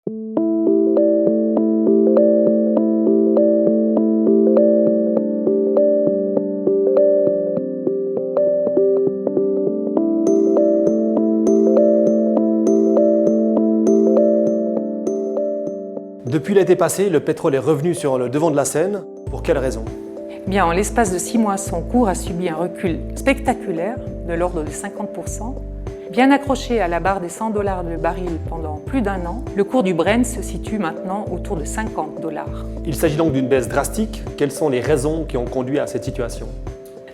Depuis l'été passé, le pétrole est revenu sur le devant de la scène. Pour quelles raisons? Bien, en l'espace de 6 mois, son cours a subi un recul spectaculaire de l'ordre de 50%. Bien accroché à la barre des $100 le baril pendant plus d'un an, le cours du Brent se situe maintenant autour de $50. Il s'agit donc d'une baisse drastique. Quelles sont les raisons qui ont conduit à cette situation?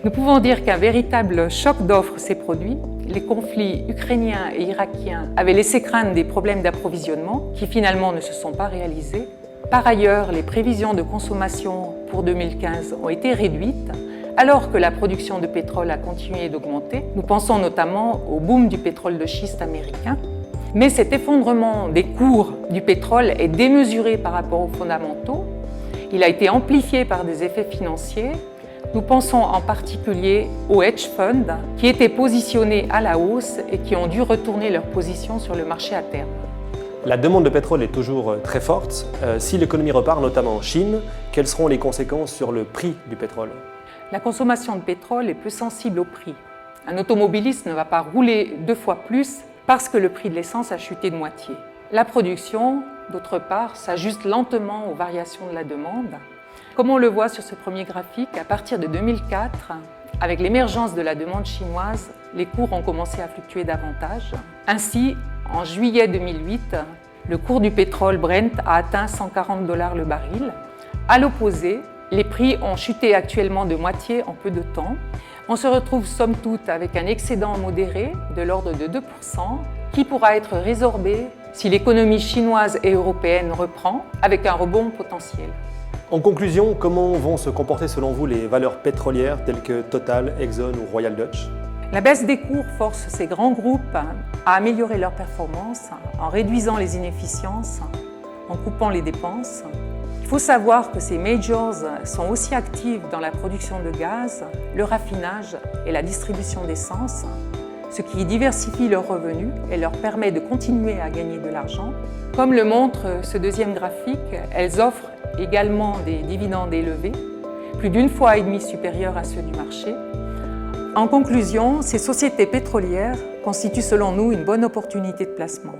Nous pouvons dire qu'un véritable choc d'offres s'est produit. Les conflits ukrainiens et irakiens avaient laissé craindre des problèmes d'approvisionnement qui finalement ne se sont pas réalisés. Par ailleurs, les prévisions de consommation pour 2015 ont été réduites alors que la production de pétrole a continué d'augmenter. Nous pensons notamment au boom du pétrole de schiste américain. Mais cet effondrement des cours du pétrole est démesuré par rapport aux fondamentaux. Il a été amplifié par des effets financiers. Nous pensons en particulier aux hedge funds qui étaient positionnés à la hausse et qui ont dû retourner leur position sur le marché à terme. La demande de pétrole est toujours très forte. Si l'économie repart, notamment en Chine, quelles seront les conséquences sur le prix du pétrole? La consommation de pétrole est peu sensible au prix. Un automobiliste ne va pas rouler 2 fois plus parce que le prix de l'essence a chuté de moitié. La production, d'autre part, s'ajuste lentement aux variations de la demande. Comme on le voit sur ce premier graphique, à partir de 2004, avec l'émergence de la demande chinoise, les cours ont commencé à fluctuer davantage. Ainsi, en juillet 2008, le cours du pétrole Brent a atteint $140 le baril. À l'opposé, les prix ont chuté actuellement de moitié en peu de temps. On se retrouve somme toute avec un excédent modéré de l'ordre de 2% qui pourra être résorbé si l'économie chinoise et européenne reprend avec un rebond potentiel. En conclusion, comment vont se comporter selon vous les valeurs pétrolières telles que Total, Exxon ou Royal Dutch? La baisse des cours force ces grands groupes à améliorer leurs performances en réduisant les inefficiences, en coupant les dépenses. Il faut savoir que ces majors sont aussi actifs dans la production de gaz, le raffinage et la distribution d'essence, ce qui diversifie leurs revenus et leur permet de continuer à gagner de l'argent. Comme le montre ce deuxième graphique, elles offrent également des dividendes élevés, plus d'1,5 fois supérieurs à ceux du marché. En conclusion, ces sociétés pétrolières constituent selon nous une bonne opportunité de placement.